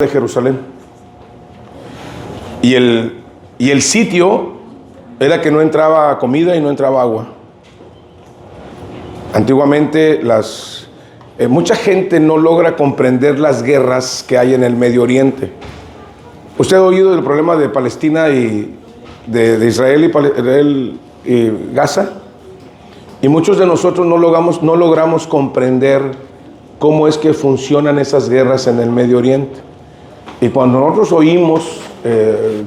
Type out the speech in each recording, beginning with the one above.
de Jerusalén. Y el sitio era que no entraba comida y no entraba agua. Antiguamente mucha gente no logra comprender las guerras que hay en el Medio Oriente. Usted ha oído del problema de Palestina y de Israel y Gaza. Y muchos de nosotros no logramos comprender cómo es que funcionan esas guerras en el Medio Oriente. Y cuando nosotros oímos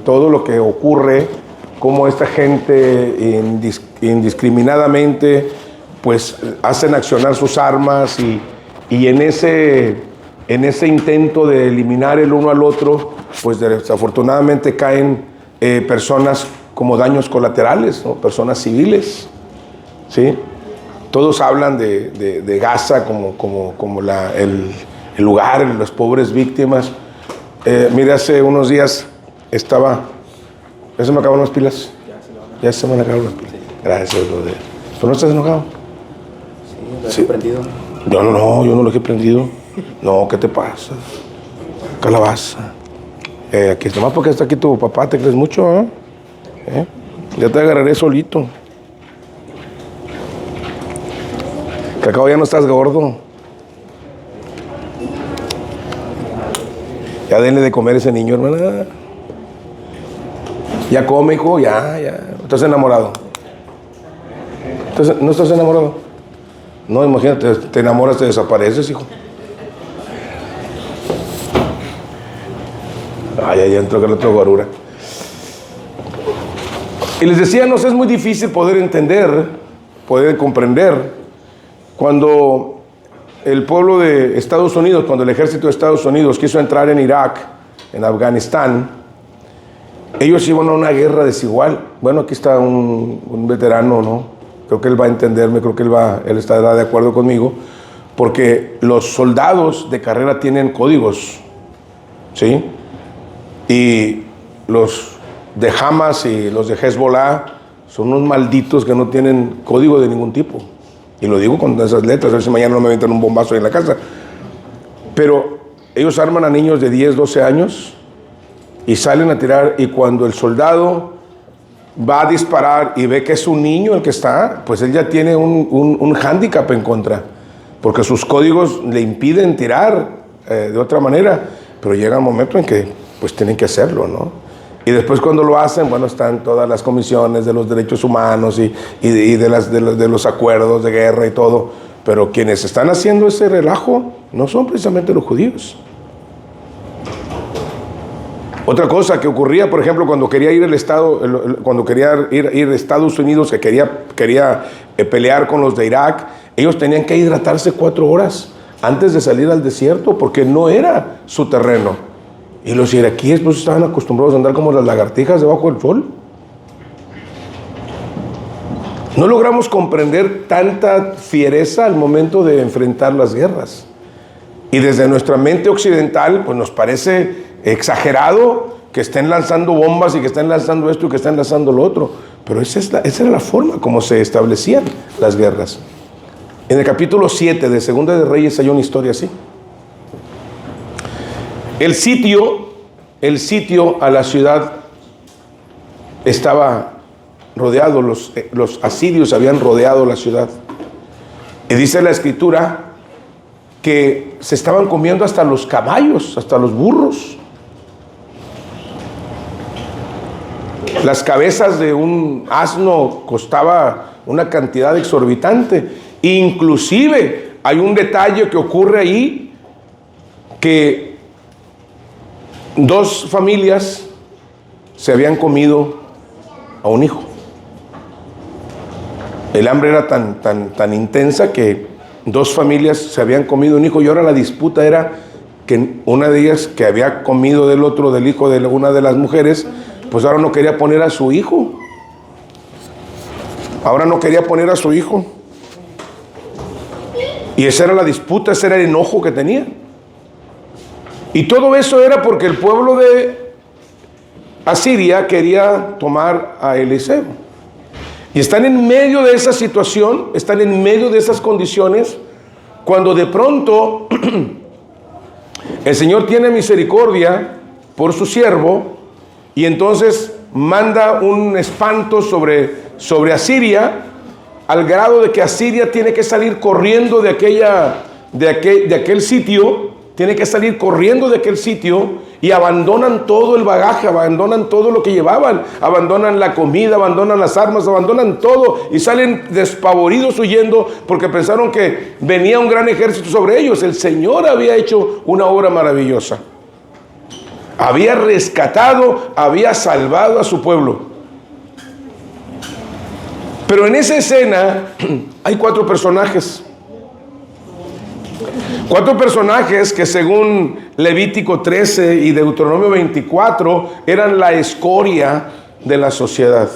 todo lo que ocurre, cómo esta gente indiscriminadamente pues hacen accionar sus armas y en ese intento de eliminar el uno al otro, pues desafortunadamente caen personas como daños colaterales, ¿no? Personas civiles, ¿sí? Todos hablan de Gaza como el lugar, las pobres víctimas. Mire, hace unos días estaba... ¿Ya se me acabaron las pilas? Ya se me acabaron las pilas. Gracias, brother. ¿Tú no estás enojado? Sí, lo he prendido. Yo no lo he prendido. No, ¿qué te pasa? Calabaza. Aquí nomás porque está aquí tu papá, ¿te crees mucho? Ya te agarraré solito. Que acabo ya no estás gordo. Ya denle de comer a ese niño, hermana. Ya come, hijo, ya. ¿Estás enamorado? ¿No estás enamorado? No, imagínate, te enamoras, te desapareces, hijo. Ay, ya entró con la otra guarura. Y les decía, nos es muy difícil poder entender, poder comprender, cuando el pueblo de Estados Unidos, cuando el ejército de Estados Unidos quiso entrar en Irak, en Afganistán, ellos iban a una guerra desigual. Bueno, aquí está un veterano, ¿no? Creo que él va a entenderme, creo que él estará de acuerdo conmigo, porque los soldados de carrera tienen códigos, ¿sí? Y los de Hamas y los de Hezbollah son unos malditos que no tienen código de ningún tipo. Y lo digo con esas letras, a ver si mañana no me aventan un bombazo ahí en la casa. Pero ellos arman a niños de 10, 12 años y salen a tirar, y cuando el soldado va a disparar y ve que es un niño el que está, pues él ya tiene un hándicap en contra, porque sus códigos le impiden tirar de otra manera, pero llega un momento en que pues tienen que hacerlo, ¿no? Y después cuando lo hacen, bueno, están todas las comisiones de los derechos humanos y de los acuerdos de guerra y todo, pero quienes están haciendo ese relajo no son precisamente los judíos. Otra cosa que ocurría, por ejemplo, cuando quería ir cuando quería ir a Estados Unidos, que quería pelear con los de Irak, ellos tenían que hidratarse 4 horas antes de salir al desierto, porque no era su terreno. Y los iraquíes pues estaban acostumbrados a andar como las lagartijas debajo del sol. No logramos comprender tanta fiereza al momento de enfrentar las guerras. Y desde nuestra mente occidental, pues nos parece exagerado que estén lanzando bombas y que estén lanzando esto y que estén lanzando lo otro. Pero esa era la forma como se establecían las guerras. En el capítulo 7 de Segunda de Reyes hay una historia así. El sitio a la ciudad estaba rodeado, los asirios habían rodeado la ciudad. Y dice la escritura que se estaban comiendo hasta los caballos, hasta los burros. Las cabezas de un asno costaba una cantidad exorbitante. Inclusive hay un detalle que ocurre ahí, que 2 familias se habían comido a un hijo. El hambre era tan intensa que 2 familias se habían comido un hijo, y ahora la disputa era que una de ellas, que había comido del hijo de una de las mujeres, pues ahora no quería poner a su hijo. Y esa era la disputa, ese era el enojo que tenía. Y todo eso era porque el pueblo de Asiria quería tomar a Eliseo. Y están en medio de esa situación, están en medio de esas condiciones, cuando de pronto El Señor tiene misericordia por su siervo y entonces manda un espanto sobre Asiria, al grado de que Asiria tiene que salir corriendo de aquel sitio, tiene que salir corriendo de aquel sitio, y abandonan todo el bagaje, abandonan todo lo que llevaban, abandonan la comida, abandonan las armas, abandonan todo y salen despavoridos huyendo porque pensaron que venía un gran ejército sobre ellos. El Señor había hecho una obra maravillosa. Había rescatado, había salvado a su pueblo. Pero en esa escena hay 4 personajes. 4 personajes que según Levítico 13 y Deuteronomio 24 eran la escoria de la sociedad.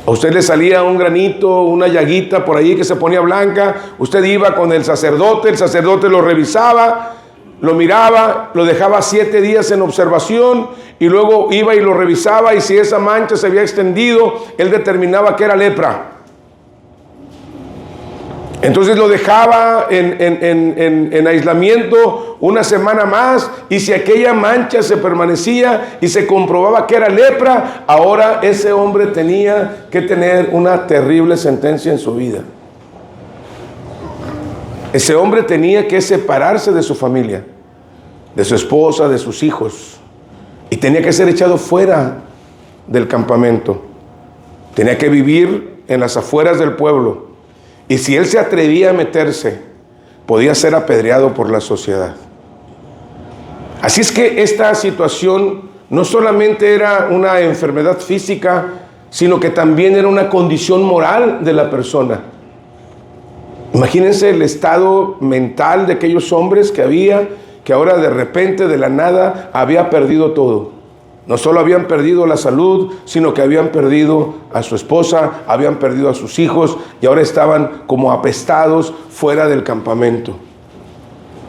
A usted le salía un granito, una llaguita por ahí que se ponía blanca, usted iba con el sacerdote lo revisaba, lo miraba, lo dejaba 7 días en observación y luego iba y lo revisaba, y si esa mancha se había extendido, él determinaba que era lepra. Entonces lo dejaba en aislamiento una semana más, y si aquella mancha se permanecía y se comprobaba que era lepra, ahora ese hombre tenía que tener una terrible sentencia en su vida. Ese hombre tenía que separarse de su familia, de su esposa, de sus hijos, y tenía que ser echado fuera del campamento. Tenía que vivir en las afueras del pueblo. Y si él se atrevía a meterse, podía ser apedreado por la sociedad. Así es que esta situación no solamente era una enfermedad física, sino que también era una condición moral de la persona. Imagínense el estado mental de aquellos hombres que ahora de repente, de la nada, había perdido todo. No solo habían perdido la salud, sino que habían perdido a su esposa, habían perdido a sus hijos, y ahora estaban como apestados fuera del campamento.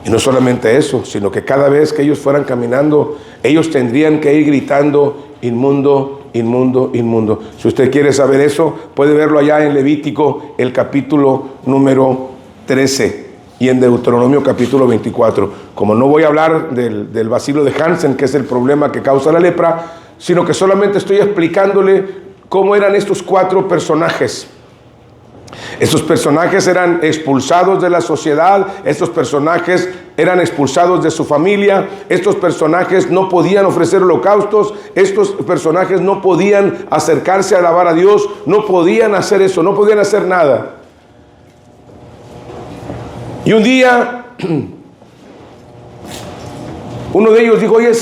Y no solamente eso, sino que cada vez que ellos fueran caminando, ellos tendrían que ir gritando: inmundo, inmundo, inmundo. Si usted quiere saber eso, puede verlo allá en Levítico, el capítulo número 13. Y en Deuteronomio capítulo 24. Como no voy a hablar del bacilo de Hansen, que es el problema que causa la lepra, sino que solamente estoy explicándole cómo eran estos 4 personajes. Estos personajes eran expulsados de la sociedad, estos personajes eran expulsados de su familia, estos personajes no podían ofrecer holocaustos, estos personajes no podían acercarse a alabar a Dios, no podían hacer eso, no podían hacer nada. Y un día, uno de ellos dijo: oye,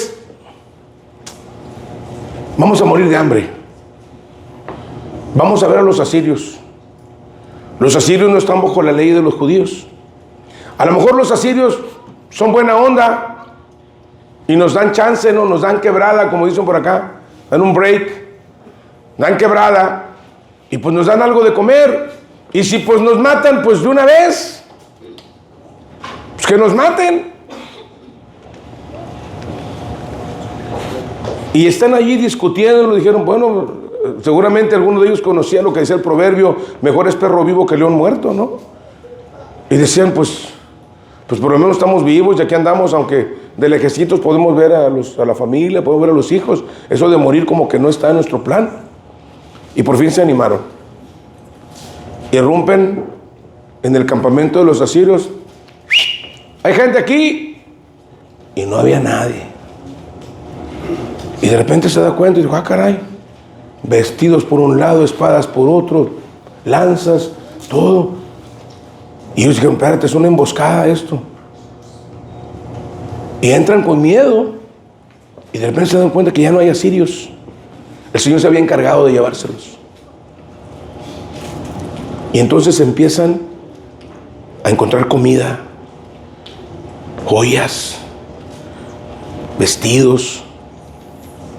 vamos a morir de hambre. Vamos a ver a los asirios. Los asirios no están bajo la ley de los judíos. A lo mejor los asirios son buena onda y nos dan chance, ¿no? Nos dan quebrada, como dicen por acá. Dan un break, dan quebrada y pues nos dan algo de comer. Y si pues nos matan, pues de una vez, pues que nos maten. Y están allí discutiendo, le dijeron: bueno, seguramente alguno de ellos conocía lo que decía el proverbio: mejor es perro vivo que león muerto, ¿no? Y decían: pues por lo menos estamos vivos y aquí andamos, aunque de lejecitos podemos ver a la familia, podemos ver a los hijos. Eso de morir como que no está en nuestro plan. Y por fin se animaron. Irrumpen en el campamento de los asirios. Hay gente aquí, y no había nadie. Y de repente se da cuenta y dijo: ah, caray, vestidos por un lado, espadas por otro, lanzas, todo. Y ellos dijeron: espérate, es una emboscada esto. Y entran con miedo, y de repente se dan cuenta que ya no hay asirios. El Señor se había encargado de llevárselos. Y entonces empiezan a encontrar comida, joyas, vestidos,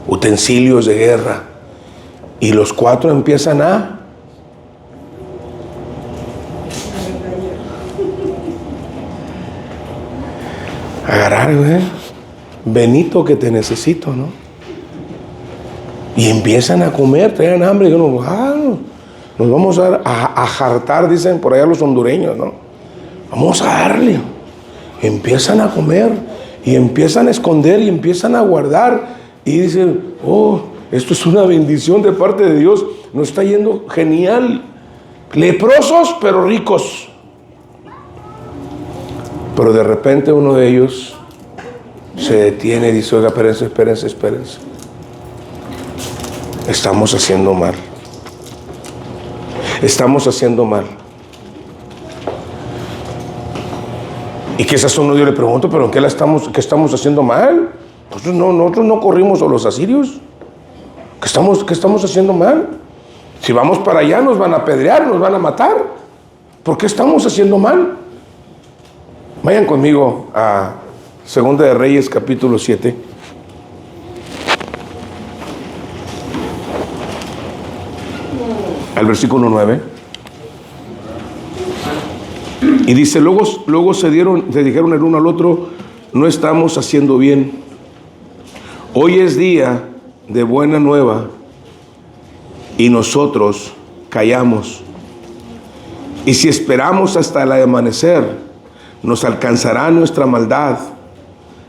utensilios de guerra. Y los 4 empiezan a agarrar, güey, Benito, que te necesito, ¿no? Y empiezan a comer, traen hambre, y dijeron: nos vamos a jartar, dicen por allá los hondureños, ¿no? Vamos a darle. empiezan a comer y empiezan a esconder y empiezan a guardar y dicen, oh, esto es una bendición de parte de Dios, nos está yendo genial. Leprosos pero ricos. Pero de repente uno de ellos se detiene y dice, oiga, espérense. Estamos haciendo mal. Estamos haciendo mal. Y quizás uno yo le pregunto, ¿pero en qué estamos haciendo mal? Nosotros no corrimos a los asirios. ¿Qué estamos haciendo mal? Si vamos para allá nos van a apedrear, nos van a matar. ¿Por qué estamos haciendo mal? Vayan conmigo a 2 de Reyes, capítulo 7. Al versículo 9. Y dice, luego se dijeron el uno al otro, no estamos haciendo bien. Hoy es día de buena nueva y nosotros callamos. Y si esperamos hasta el amanecer, nos alcanzará nuestra maldad.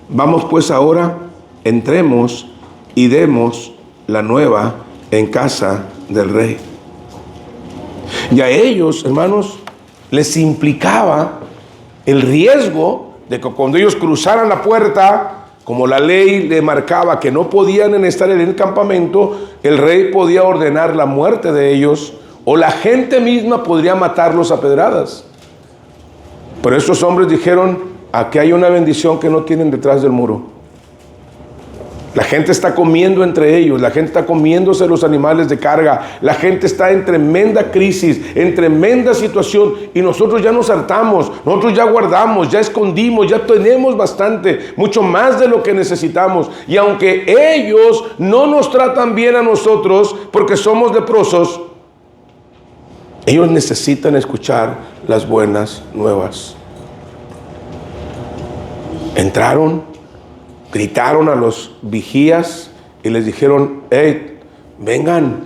Vamos pues ahora, entremos y demos la nueva en casa del rey. Y a ellos, hermanos, les implicaba el riesgo de que cuando ellos cruzaran la puerta, como la ley le marcaba que no podían estar en el campamento, el rey podía ordenar la muerte de ellos o la gente misma podría matarlos a pedradas. Pero estos hombres dijeron, aquí hay una bendición que no tienen detrás del muro. La gente está comiendo entre ellos, la gente está comiéndose los animales de carga, la gente está en tremenda crisis, en tremenda situación y nosotros ya nos hartamos, nosotros ya guardamos, ya escondimos, ya tenemos bastante, mucho más de lo que necesitamos. Y aunque ellos no nos tratan bien a nosotros porque somos leprosos, ellos necesitan escuchar las buenas nuevas. Entraron, gritaron a los vigías y les dijeron, hey, vengan,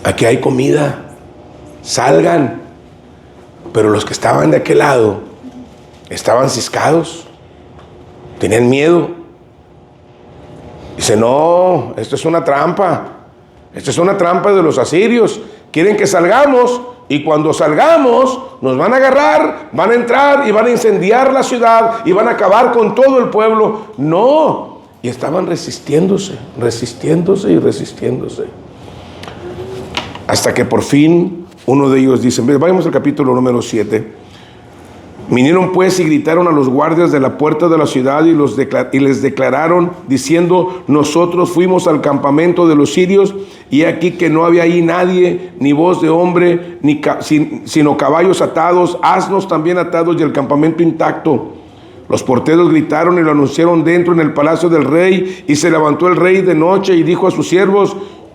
aquí hay comida, salgan. Pero los que estaban de aquel lado estaban ciscados, tenían miedo. Dice, no, esto es una trampa, esto es una trampa de los asirios, quieren que salgamos. Y cuando salgamos, nos van a agarrar, van a entrar y van a incendiar la ciudad y van a acabar con todo el pueblo. No. Y estaban resistiéndose. Hasta que por fin uno de ellos dice, vayamos al capítulo número 7. Vinieron pues y gritaron a los guardias de la puerta de la ciudad y les declararon diciendo, nosotros fuimos al campamento de los sirios y aquí que no había ahí nadie, ni voz de hombre, sino caballos atados, asnos también atados y el campamento intacto. Los porteros gritaron y lo anunciaron dentro en el palacio del rey y se levantó el rey de noche y dijo a sus siervos,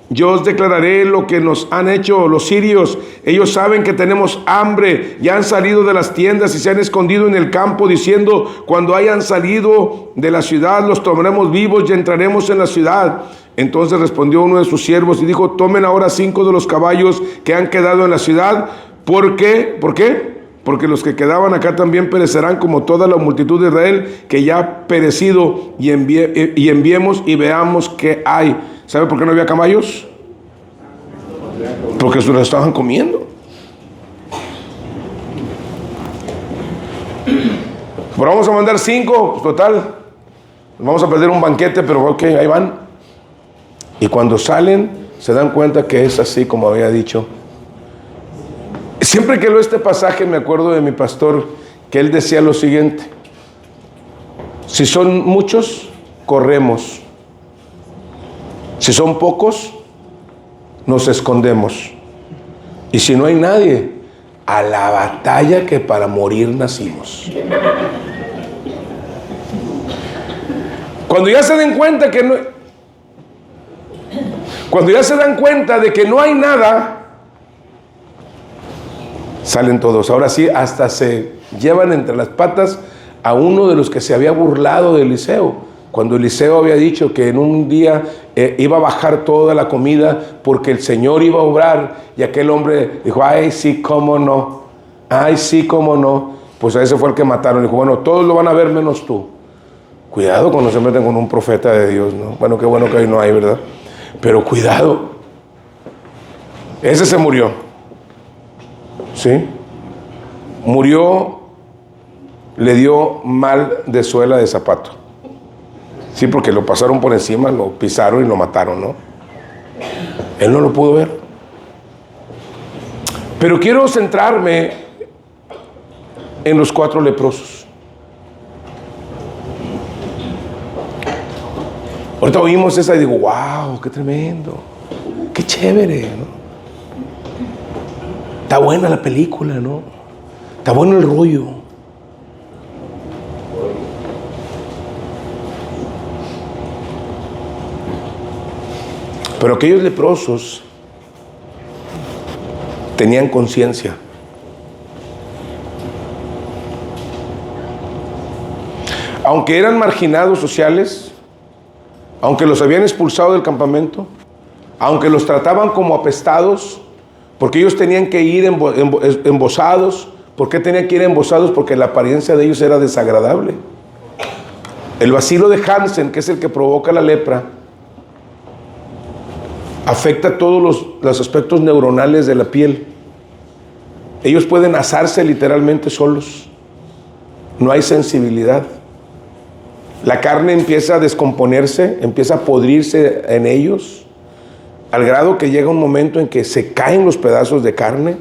yo os declararé lo que nos han hecho los sirios. Ellos saben que tenemos hambre, ya han salido de las tiendas y se han escondido en el campo diciendo, cuando hayan salido de la ciudad los tomaremos vivos y entraremos en la ciudad. Entonces respondió uno de sus siervos y dijo, tomen ahora 5 de los caballos que han quedado en la ciudad. ¿Por qué? ¿Por qué? Porque los que quedaban acá también perecerán como toda la multitud de Israel que ya ha perecido, y enviemos y veamos qué hay. ¿Sabe por qué no había caballos? Porque se los estaban comiendo. Pero vamos a mandar 5, total. Vamos a perder un banquete, pero ok, ahí van. Y cuando salen, se dan cuenta que es así como había dicho. Siempre que leo este pasaje me acuerdo de mi pastor, que él decía lo siguiente: si son muchos, corremos. Si son pocos, nos escondemos. Y si no hay nadie, a la batalla que para morir nacimos. Cuando ya se den cuenta que no, cuando ya se dan cuenta de que no hay nada, salen todos. Ahora sí, hasta se llevan entre las patas a uno de los que se había burlado de Eliseo. Cuando Eliseo había dicho que en un día iba a bajar toda la comida porque el Señor iba a obrar, y aquel hombre dijo, ay sí, cómo no, ay sí, cómo no. Pues a ese fue el que mataron. Dijo, bueno, todos lo van a ver menos tú. Cuidado cuando se meten con un profeta de Dios, ¿no? Bueno, qué bueno que ahí no hay, ¿verdad? Pero cuidado. Ese se murió. ¿Sí? Murió, le dio mal de suela de zapato. Sí, porque lo pasaron por encima, lo pisaron y lo mataron, ¿no? Él no lo pudo ver. Pero quiero centrarme en los 4 leprosos. Ahorita oímos esa y digo, wow, qué tremendo, qué chévere, ¿no? Está buena la película, ¿no? Está bueno el rollo. Pero aquellos leprosos tenían conciencia. Aunque eran marginados sociales, aunque los habían expulsado del campamento, aunque los trataban como apestados, porque ellos tenían que ir embosados. ¿Por qué tenían que ir embosados? Porque la apariencia de ellos era desagradable. El bacilo de Hansen, que es el que provoca la lepra, afecta todos los aspectos neuronales de la piel. Ellos pueden asarse literalmente solos. No hay sensibilidad. La carne empieza a descomponerse, empieza a podrirse en ellos, al grado que llega un momento en que se caen los pedazos de carne.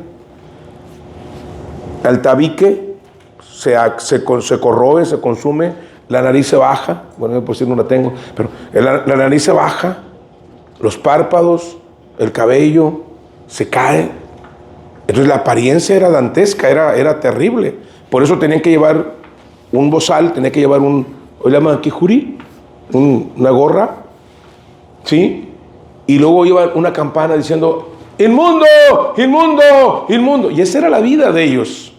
El tabique se corroe, se consume, la nariz se baja. Bueno, por si no la tengo, pero la nariz se baja, los párpados, el cabello se cae. Entonces la apariencia era dantesca, era terrible. Por eso tenían que llevar un bozal, tenían que llevar hoy le llaman kijurí, una gorra, ¿sí? Y luego iba una campana diciendo, ¡inmundo! ¡Inmundo! ¡Inmundo! Y esa era la vida de ellos.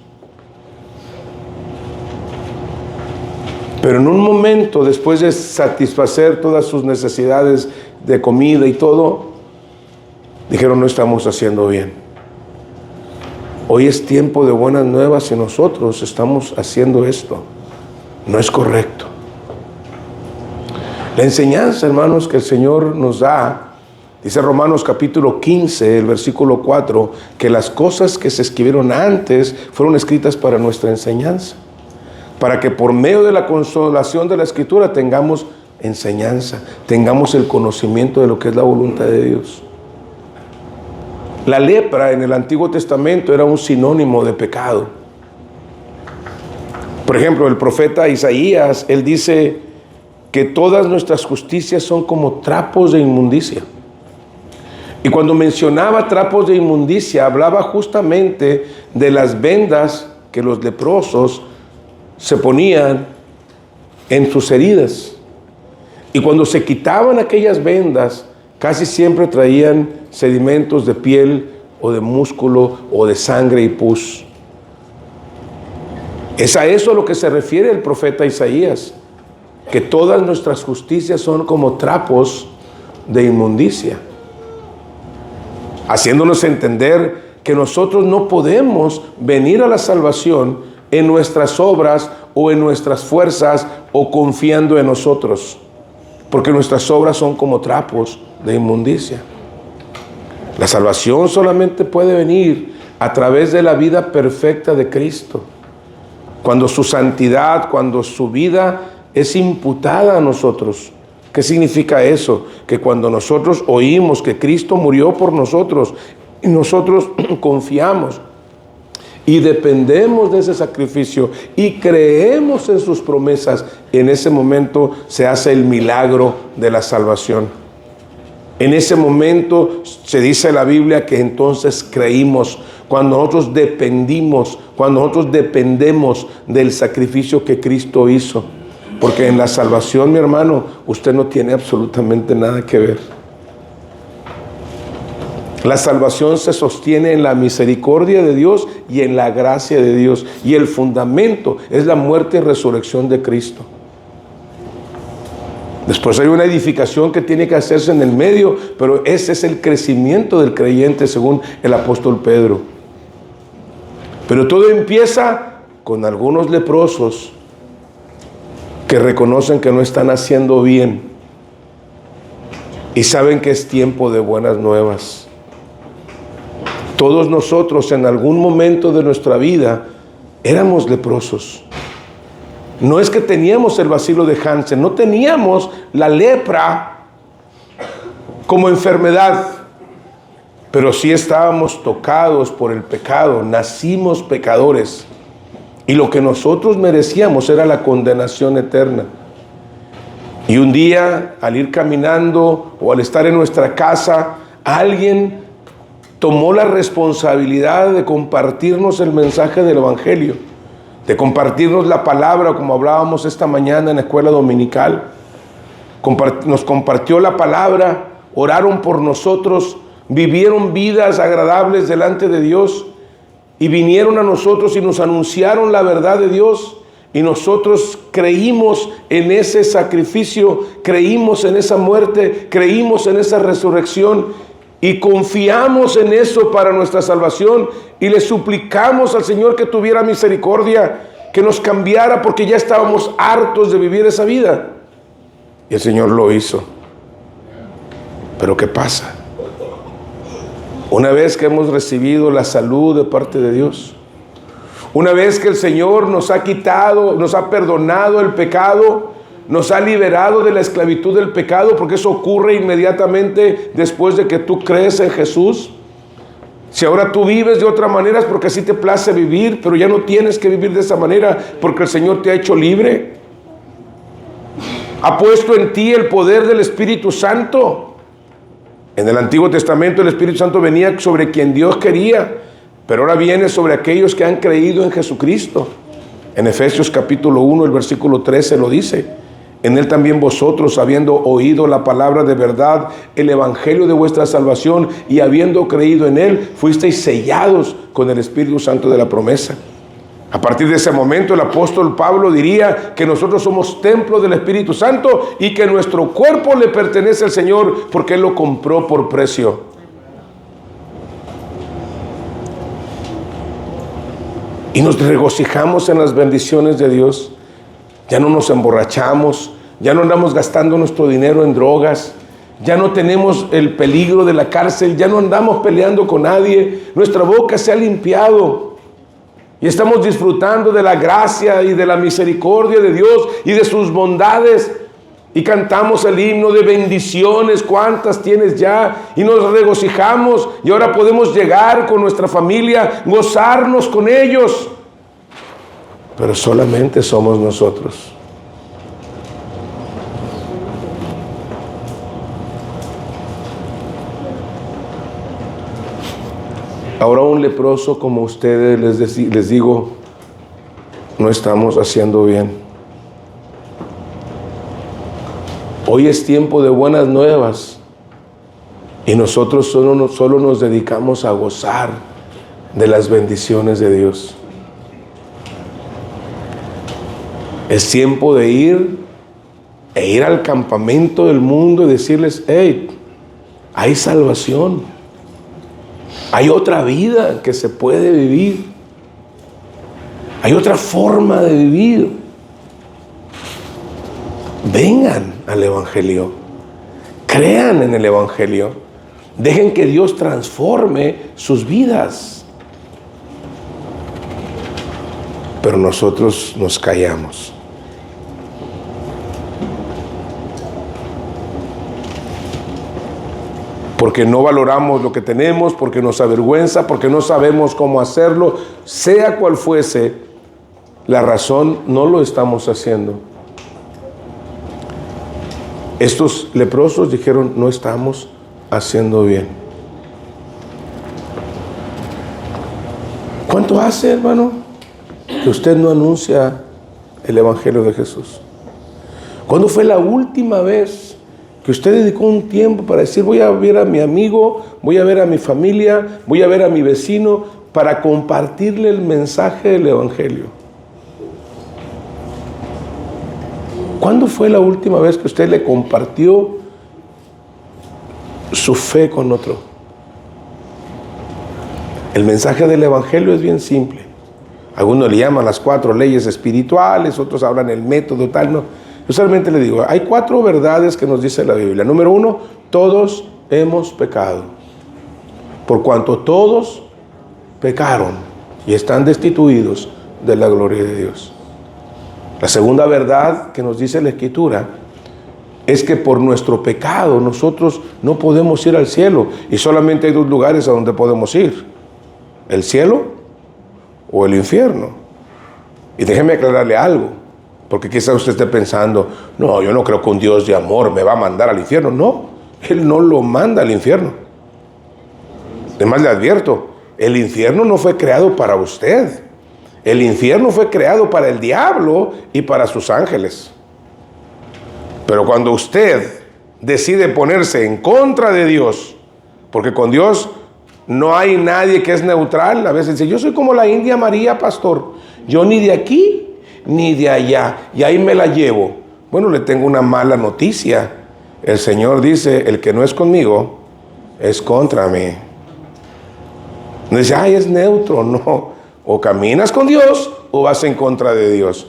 Pero en un momento, después de satisfacer todas sus necesidades de comida y todo, dijeron, no estamos haciendo bien. Hoy es tiempo de buenas nuevas y nosotros estamos haciendo esto. No es correcto. La enseñanza, hermanos, que el Señor nos da, dice Romanos capítulo 15, el versículo 4, que las cosas que se escribieron antes fueron escritas para nuestra enseñanza, para que por medio de la consolación de la Escritura tengamos enseñanza, tengamos el conocimiento de lo que es la voluntad de Dios. La lepra en el Antiguo Testamento era un sinónimo de pecado. Por ejemplo, el profeta Isaías, él dice que todas nuestras justicias son como trapos de inmundicia. Y cuando mencionaba trapos de inmundicia, hablaba justamente de las vendas que los leprosos se ponían en sus heridas. Y cuando se quitaban aquellas vendas, casi siempre traían sedimentos de piel o de músculo o de sangre y pus. Es a eso a lo que se refiere el profeta Isaías, que todas nuestras justicias son como trapos de inmundicia, haciéndonos entender que nosotros no podemos venir a la salvación en nuestras obras o en nuestras fuerzas o confiando en nosotros, porque nuestras obras son como trapos de inmundicia. La salvación solamente puede venir a través de la vida perfecta de Cristo, cuando su santidad, cuando su vida es imputada a nosotros. ¿Qué significa eso? Que cuando nosotros oímos que Cristo murió por nosotros y nosotros confiamos y dependemos de ese sacrificio y creemos en sus promesas, en ese momento se hace el milagro de la salvación. En ese momento se dice en la Biblia que entonces creímos, cuando nosotros dependemos del sacrificio que Cristo hizo. Porque en la salvación, mi hermano, usted no tiene absolutamente nada que ver. La salvación se sostiene en la misericordia de Dios y en la gracia de Dios. Y el fundamento es la muerte y resurrección de Cristo. Después hay una edificación que tiene que hacerse en el medio, pero ese es el crecimiento del creyente según el apóstol Pedro. Pero todo empieza con algunos leprosos que reconocen que no están haciendo bien y saben que es tiempo de buenas nuevas. Todos nosotros en algún momento de nuestra vida éramos leprosos. No es que teníamos el bacilo de Hansen, no teníamos la lepra como enfermedad, pero sí estábamos tocados por el pecado, nacimos pecadores, y lo que nosotros merecíamos era la condenación eterna. Y un día, al ir caminando o al estar en nuestra casa, alguien tomó la responsabilidad de compartirnos el mensaje del Evangelio, de compartirnos la palabra, como hablábamos esta mañana en la escuela dominical. Nos compartió la palabra, oraron por nosotros, vivieron vidas agradables delante de Dios y vinieron a nosotros y nos anunciaron la verdad de Dios, y nosotros creímos en ese sacrificio, creímos en esa muerte, creímos en esa resurrección y confiamos en eso para nuestra salvación, y le suplicamos al Señor que tuviera misericordia, que nos cambiara, porque ya estábamos hartos de vivir esa vida. Y el Señor lo hizo. Pero ¿qué pasa? Una vez que hemos recibido la salud de parte de Dios, una vez que el Señor nos ha quitado, nos ha perdonado el pecado, nos ha liberado de la esclavitud del pecado, porque eso ocurre inmediatamente después de que tú crees en Jesús. Si ahora tú vives de otra manera es porque así te place vivir, pero ya no tienes que vivir de esa manera, porque el Señor te ha hecho libre. Ha puesto en ti el poder del Espíritu Santo. En el Antiguo Testamento el Espíritu Santo venía sobre quien Dios quería, pero ahora viene sobre aquellos que han creído en Jesucristo. En Efesios capítulo 1, el versículo 13 lo dice: en Él también vosotros, habiendo oído la palabra de verdad, el evangelio de vuestra salvación, y habiendo creído en Él, fuisteis sellados con el Espíritu Santo de la promesa. A partir de ese momento el apóstol Pablo diría que nosotros somos templo del Espíritu Santo y que nuestro cuerpo le pertenece al Señor porque Él lo compró por precio. Y nos regocijamos en las bendiciones de Dios. Ya no nos emborrachamos, ya no andamos gastando nuestro dinero en drogas, ya no tenemos el peligro de la cárcel, ya no andamos peleando con nadie. Nuestra boca se ha limpiado y estamos disfrutando de la gracia y de la misericordia de Dios y de sus bondades. Y cantamos el himno de bendiciones, ¿cuántas tienes ya? Y nos regocijamos, y ahora podemos llegar con nuestra familia, gozarnos con ellos. Pero solamente somos nosotros. Ahora un leproso como ustedes, les digo, no estamos haciendo bien. Hoy es tiempo de buenas nuevas y nosotros solo nos dedicamos a gozar de las bendiciones de Dios. Es tiempo de ir al campamento del mundo y decirles: hey, hay salvación, hay otra vida que se puede vivir, hay otra forma de vivir. Vengan al Evangelio, crean en el Evangelio, dejen que Dios transforme sus vidas. Pero nosotros nos callamos. Porque no valoramos lo que tenemos, porque nos avergüenza, porque no sabemos cómo hacerlo. Sea cual fuese la razón, no lo estamos haciendo. Estos leprosos dijeron: no estamos haciendo bien. ¿Cuánto hace, hermano, que usted no anuncia el Evangelio de Jesús? ¿Cuándo fue la última vez que usted dedicó un tiempo para decir: voy a ver a mi amigo, voy a ver a mi familia, voy a ver a mi vecino, para compartirle el mensaje del Evangelio? ¿Cuándo fue la última vez que usted le compartió su fe con otro? El mensaje del Evangelio es bien simple. Algunos le llaman las 4 leyes espirituales, otros hablan el método tal, no. Yo solamente le digo, hay 4 verdades que nos dice la Biblia. Número 1, todos hemos pecado. Por cuanto todos pecaron y están destituidos de la gloria de Dios. La segunda verdad que nos dice la Escritura es que por nuestro pecado nosotros no podemos ir al cielo, y solamente hay 2 lugares a donde podemos ir: el cielo o el infierno. Y déjeme aclararle algo, porque quizás usted esté pensando, no, yo no creo que un Dios de amor me va a mandar al infierno. No, Él no lo manda al infierno. Además le advierto, el infierno no fue creado para usted. El infierno fue creado para el diablo y para sus ángeles. Pero cuando usted decide ponerse en contra de Dios, porque con Dios no hay nadie que es neutral. A veces dice, yo soy como la India María, pastor. Yo ni de aquí ni de allá, y ahí me la llevo. Bueno, le tengo una mala noticia. El Señor dice, el que no es conmigo, es contra mí. No dice, ay, es neutro. No. O caminas con Dios o vas en contra de Dios.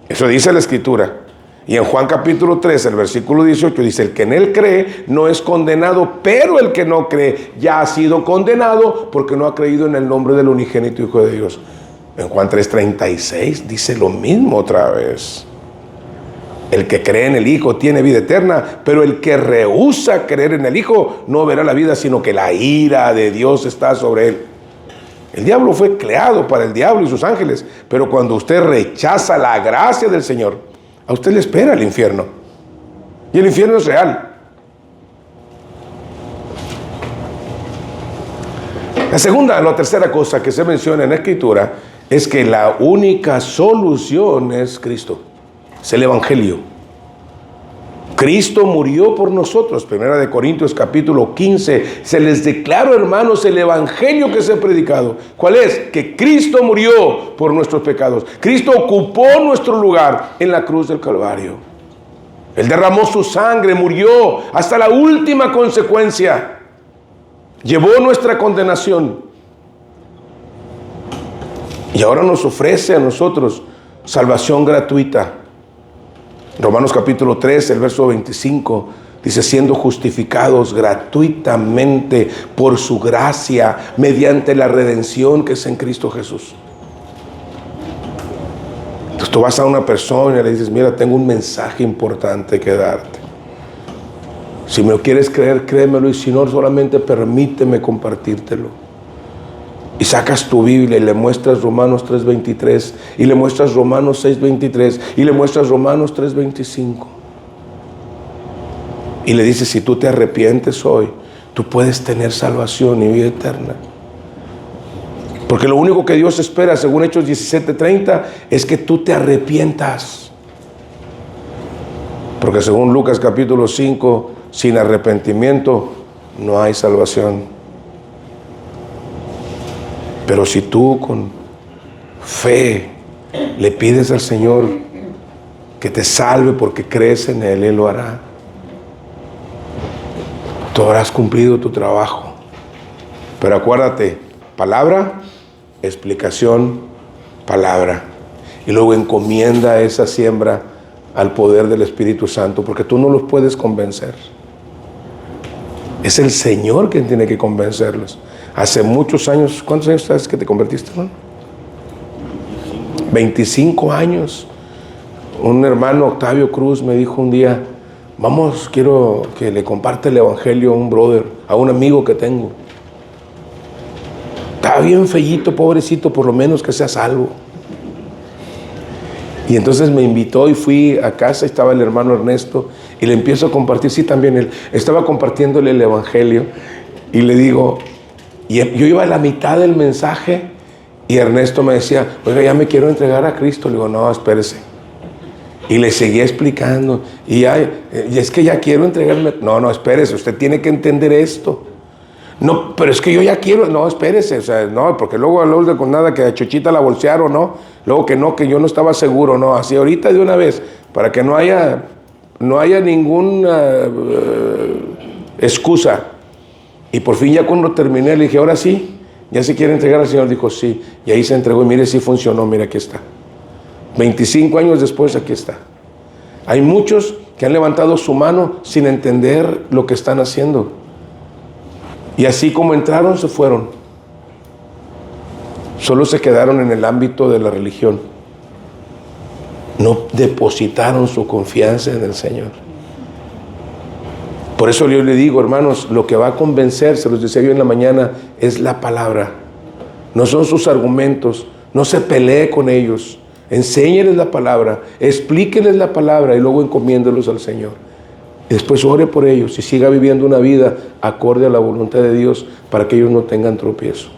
Eso dice la Escritura. Y en Juan capítulo 3, el versículo 18 dice, el que en Él cree no es condenado, pero el que no cree ya ha sido condenado porque no ha creído en el nombre del unigénito Hijo de Dios. En Juan 3:36 dice lo mismo otra vez. El que cree en el Hijo tiene vida eterna, pero el que rehúsa creer en el Hijo no verá la vida, sino que la ira de Dios está sobre él. El diablo fue creado para el diablo y sus ángeles, pero cuando usted rechaza la gracia del Señor, a usted le espera el infierno. Y el infierno es real. La tercera cosa que se menciona en la Escritura es que la única solución es Cristo. Es el Evangelio. Cristo murió por nosotros. 1 Corintios capítulo 15. Se les declaró, hermanos, el evangelio que se ha predicado. ¿Cuál es? Que Cristo murió por nuestros pecados. Cristo ocupó nuestro lugar en la cruz del Calvario. Él derramó su sangre, murió hasta la última consecuencia. Llevó nuestra condenación. Y ahora nos ofrece a nosotros salvación gratuita. Romanos capítulo 3, el verso 25, dice, siendo justificados gratuitamente por su gracia, mediante la redención que es en Cristo Jesús. Entonces tú vas a una persona y le dices, mira, tengo un mensaje importante que darte. Si me lo quieres creer, créemelo, y si no, solamente permíteme compartírtelo. Y sacas tu Biblia y le muestras Romanos 3:23, y le muestras Romanos 6:23, y le muestras Romanos 3:25. Y le dices, si tú te arrepientes hoy, tú puedes tener salvación y vida eterna. Porque lo único que Dios espera, según Hechos 17:30, es que tú te arrepientas. Porque según Lucas capítulo 5, sin arrepentimiento no hay salvación. Pero si tú con fe le pides al Señor que te salve porque crees en Él, Él lo hará. Tú habrás cumplido tu trabajo. Pero acuérdate, palabra, explicación, palabra. Y luego encomienda esa siembra al poder del Espíritu Santo, porque tú no los puedes convencer. Es el Señor quien tiene que convencerlos. Hace muchos años, ¿cuántos años sabes que te convertiste, hermano? 25 años. Un hermano, Octavio Cruz, me dijo un día, vamos, quiero que le comparte el evangelio a un brother, a un amigo que tengo. Estaba bien feíto, pobrecito, por lo menos que sea salvo. Y entonces me invitó y fui a casa, estaba el hermano Ernesto, y le empiezo a compartir, sí, también él estaba compartiéndole el evangelio, y le digo, y yo iba a la mitad del mensaje, y Ernesto me decía, oiga, ya me quiero entregar a Cristo. Le digo, no, espérese. Y le seguía explicando, y es que ya quiero entregarme. No, espérese, usted tiene que entender esto. No, pero es que yo ya quiero. No, espérese, o sea, no, porque luego con nada que a Chochita la bolsearon, ¿no? Luego que yo no estaba seguro, no, así ahorita de una vez, para que no haya ninguna excusa. Y por fin ya cuando terminé le dije, ahora sí, ¿Ya se quiere entregar al Señor? Dijo, sí. Y ahí se entregó y mire, sí funcionó, mire, aquí está. 25 años después, aquí está. Hay muchos que han levantado su mano sin entender lo que están haciendo. Y así como entraron, se fueron. Solo se quedaron en el ámbito de la religión. No depositaron su confianza en el Señor. Por eso yo le digo, hermanos, lo que va a convencer, se los decía yo en la mañana, es la palabra. No son sus argumentos. No se pelee con ellos. Enséñeles la palabra, explíqueles la palabra y luego encomiéndelos al Señor. Y después ore por ellos y siga viviendo una vida acorde a la voluntad de Dios para que ellos no tengan tropiezo.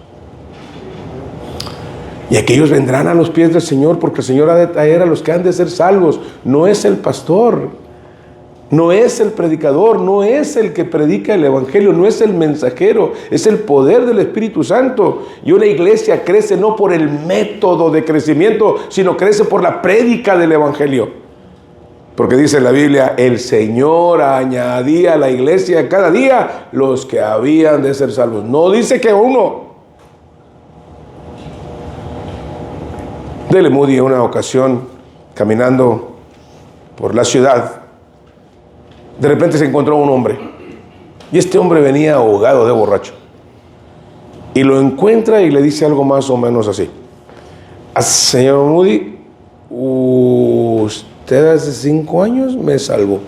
Y aquellos vendrán a los pies del Señor, porque el Señor ha de traer a los que han de ser salvos. No es el pastor, no es el predicador, no es el que predica el evangelio, no es el mensajero, es el poder del Espíritu Santo. Y una iglesia crece no por el método de crecimiento, sino crece por la prédica del evangelio. Porque dice la Biblia, el Señor añadía a la iglesia cada día los que habían de ser salvos. No dice que uno. D.L. Moody, en una ocasión, caminando por la ciudad, de repente se encontró un hombre. Y este hombre venía ahogado de borracho. Y lo encuentra y le dice algo más o menos así. Señor Moody, usted hace 5 años me salvó.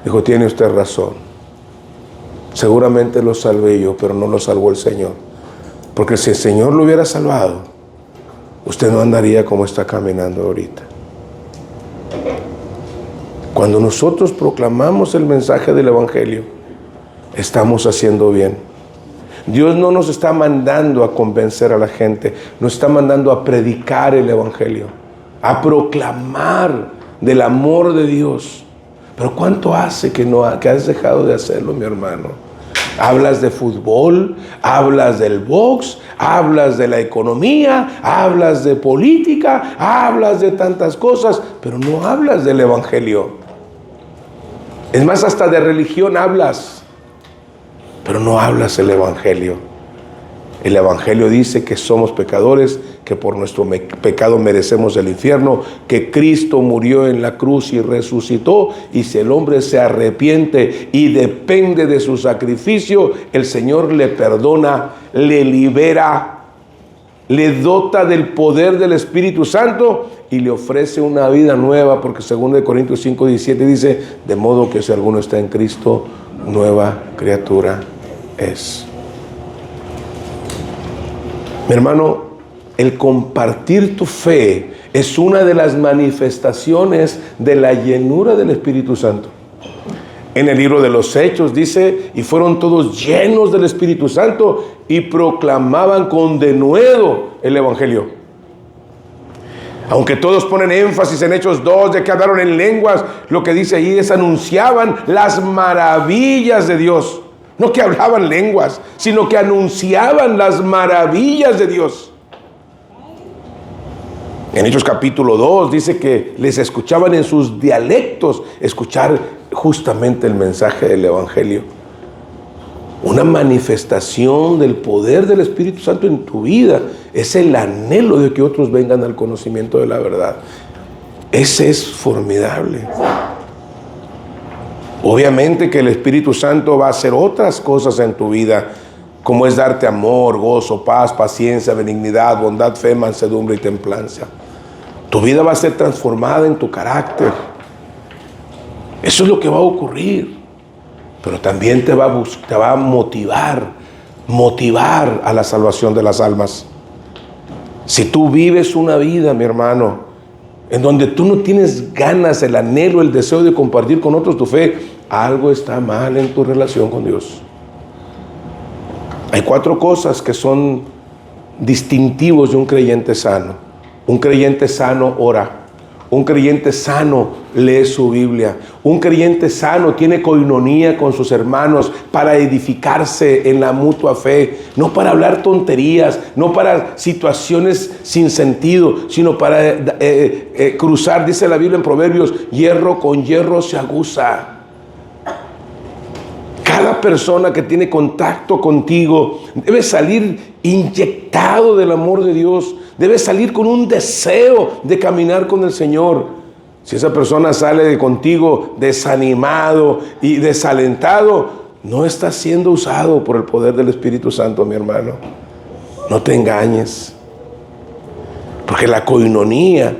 Dijo, tiene usted razón. Seguramente lo salvé yo, pero no lo salvó el Señor. Porque si el Señor lo hubiera salvado, usted no andaría como está caminando ahorita. Cuando nosotros proclamamos el mensaje del evangelio, estamos haciendo bien. Dios no nos está mandando a convencer a la gente, nos está mandando a predicar el evangelio, a proclamar del amor de Dios. Pero ¿cuánto hace que has dejado de hacerlo, mi hermano? Hablas de fútbol, hablas del box, hablas de la economía, hablas de política, hablas de tantas cosas, pero no hablas del evangelio. Es más, hasta de religión hablas, pero no hablas el evangelio. El evangelio dice que somos pecadores, que por nuestro pecado merecemos el infierno, que Cristo murió en la cruz y resucitó, y si el hombre se arrepiente y depende de su sacrificio, el Señor le perdona, le libera, le dota del poder del Espíritu Santo y le ofrece una vida nueva, porque 2 Corintios 5:17 dice, de modo que si alguno está en Cristo, nueva criatura es. Mi hermano, el compartir tu fe es una de las manifestaciones de la llenura del Espíritu Santo. En el libro de los Hechos dice, y fueron todos llenos del Espíritu Santo y proclamaban con denuedo el evangelio. Aunque todos ponen énfasis en Hechos 2 de que hablaron en lenguas, lo que dice ahí es anunciaban las maravillas de Dios. No que hablaban lenguas, sino que anunciaban las maravillas de Dios. En Hechos capítulo 2 dice que les escuchaban en sus dialectos escuchar justamente el mensaje del evangelio. Una manifestación del poder del Espíritu Santo en tu vida es el anhelo de que otros vengan al conocimiento de la verdad. Ese es formidable. Obviamente que el Espíritu Santo va a hacer otras cosas en tu vida, como es darte amor, gozo, paz, paciencia, benignidad, bondad, fe, mansedumbre y templanza. Tu vida va a ser transformada en tu carácter. Eso es lo que va a ocurrir. Pero también te va a motivar a la salvación de las almas. Si tú vives una vida, mi hermano, en donde tú no tienes ganas, el anhelo, el deseo de compartir con otros tu fe, algo está mal en tu relación con Dios. Hay 4 cosas que son distintivos de un creyente sano. Un creyente sano ora. Un creyente sano lee su Biblia. Un creyente sano tiene coinonía con sus hermanos para edificarse en la mutua fe. No para hablar tonterías, no para situaciones sin sentido, sino para cruzar, dice la Biblia en Proverbios, hierro con hierro se aguza. Cada persona que tiene contacto contigo debe salir inyectado del amor de Dios, debe salir con un deseo de caminar con el Señor. Si esa persona sale de contigo desanimado y desalentado, no está siendo usado por el poder del Espíritu Santo, mi hermano. No te engañes. Porque la coinonía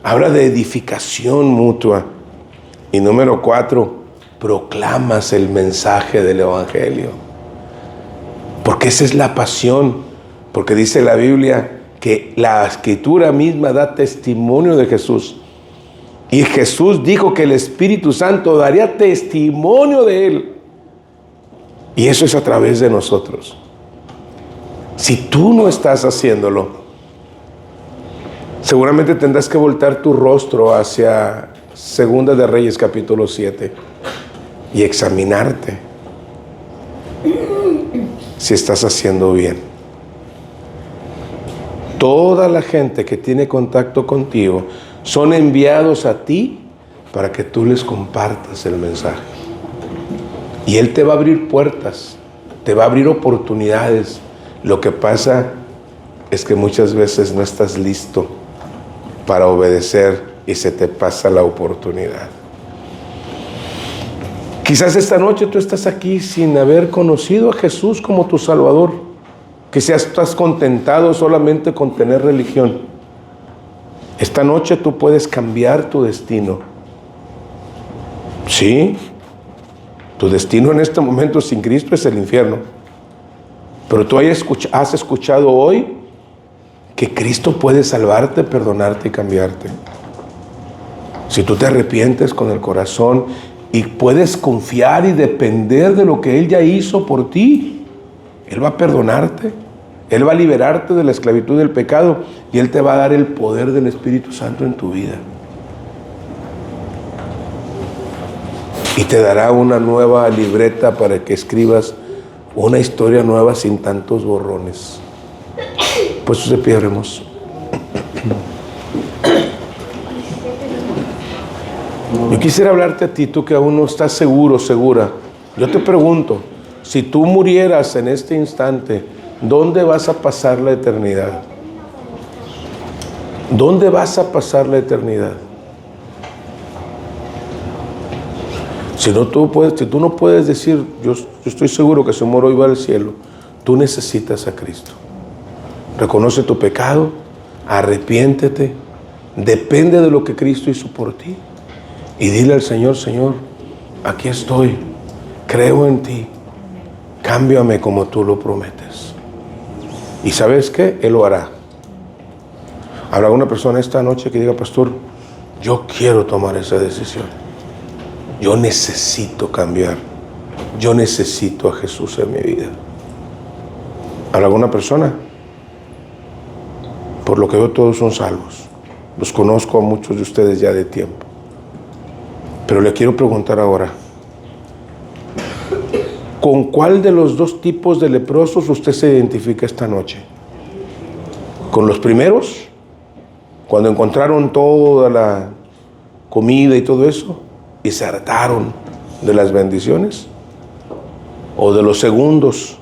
habla de edificación mutua. Y número 4, proclamas el mensaje del Evangelio. Porque esa es la pasión. Porque dice la Biblia que la Escritura misma da testimonio de Jesús. Y Jesús dijo que el Espíritu Santo daría testimonio de Él. Y eso es a través de nosotros. Si tú no estás haciéndolo, seguramente tendrás que voltear tu rostro hacia Segunda de Reyes capítulo 7 y examinarte si estás haciendo bien. Toda la gente que tiene contacto contigo son enviados a ti para que tú les compartas el mensaje. Y Él te va a abrir puertas, te va a abrir oportunidades. Lo que pasa es que muchas veces no estás listo para obedecer y se te pasa la oportunidad. Quizás esta noche tú estás aquí sin haber conocido a Jesús como tu Salvador. Quizás estás contentado solamente con tener religión. Esta noche tú puedes cambiar tu destino. Sí, tu destino en este momento sin Cristo es el infierno. Pero tú has escuchado hoy que Cristo puede salvarte, perdonarte y cambiarte. Si tú te arrepientes con el corazón y puedes confiar y depender de lo que Él ya hizo por ti, Él va a perdonarte, Él va a liberarte de la esclavitud del pecado y Él te va a dar el poder del Espíritu Santo en tu vida. Y te dará una nueva libreta para que escribas una historia nueva sin tantos borrones. Pues de pie, oremos. Yo quisiera hablarte a ti, tú que aún no estás seguro, segura. Yo te pregunto, si tú murieras en este instante, ¿dónde vas a pasar la eternidad? ¿Dónde vas a pasar la eternidad? Si tú no puedes decir, yo estoy seguro que si muero hoy va al cielo, tú necesitas a Cristo. Reconoce tu pecado, arrepiéntete, depende de lo que Cristo hizo por ti y dile al Señor, Señor, aquí estoy, creo en ti, cámbiame como tú lo prometes. ¿Y sabes qué? Él lo hará. Habrá una persona esta noche que diga, pastor, yo quiero tomar esa decisión. Yo necesito cambiar. Yo necesito a Jesús en mi vida. ¿Habrá alguna persona? Por lo que veo, todos son salvos. Los conozco a muchos de ustedes ya de tiempo. Pero le quiero preguntar ahora, ¿con cuál de los dos tipos de leprosos usted se identifica esta noche? ¿Con los primeros? Cuando encontraron toda la comida y todo eso y se hartaron de las bendiciones. ¿O de los segundos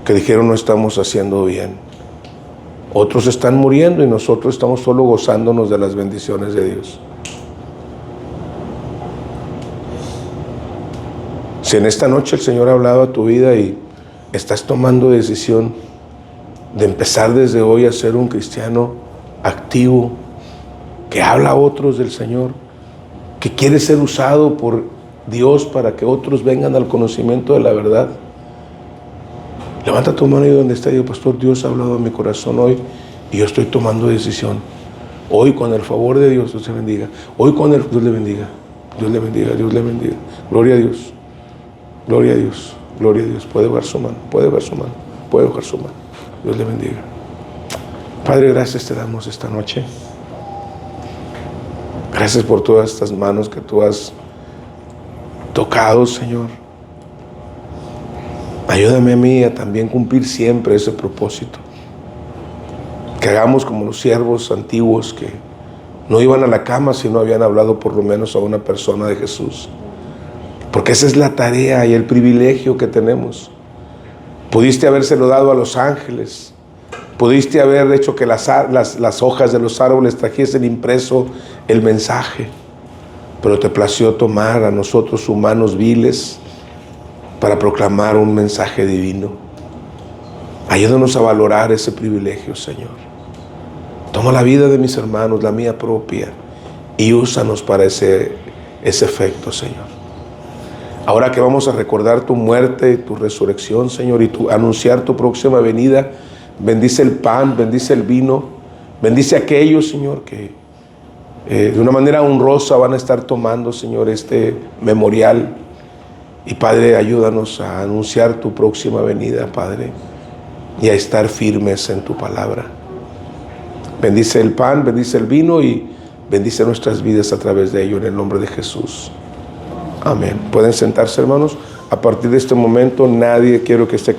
que dijeron no estamos haciendo bien? Otros están muriendo y nosotros estamos solo gozándonos de las bendiciones de Dios. Si en esta noche el Señor ha hablado a tu vida y estás tomando decisión de empezar desde hoy a ser un cristiano activo, que habla a otros del Señor, que quiere ser usado por Dios para que otros vengan al conocimiento de la verdad, levanta tu mano ahí donde está y digo, pastor, Dios ha hablado a mi corazón hoy y yo estoy tomando decisión. Hoy con el favor de Dios, Dios te bendiga. Hoy con el Dios le bendiga. Dios le bendiga, Dios le bendiga. Gloria a Dios. Gloria a Dios. Gloria a Dios. Puede bajar su mano. Puede bajar su mano. Puede bajar su mano. Dios le bendiga. Padre, gracias te damos esta noche. Gracias por todas estas manos que tú has tocado, Señor. Ayúdame a mí a también cumplir siempre ese propósito. Que hagamos como los siervos antiguos que no iban a la cama si no habían hablado por lo menos a una persona de Jesús. Porque esa es la tarea y el privilegio que tenemos. Pudiste habérselo dado a los ángeles. Pudiste haber hecho que las hojas de los árboles trajesen impreso el mensaje. Pero te plació tomar a nosotros humanos viles para proclamar un mensaje divino. Ayúdanos a valorar ese privilegio, Señor. Toma la vida de mis hermanos, la mía propia, y úsanos para ese efecto, Señor. Ahora que vamos a recordar tu muerte y tu resurrección, Señor, y anunciar tu próxima venida, bendice el pan, bendice el vino, bendice a aquellos, Señor, que de una manera honrosa van a estar tomando, Señor, este memorial. Y Padre, ayúdanos a anunciar tu próxima venida, Padre, y a estar firmes en tu palabra. Bendice el pan, bendice el vino y bendice nuestras vidas a través de ello, en el nombre de Jesús. Amén. Pueden sentarse, hermanos. A partir de este momento, nadie quiero que esté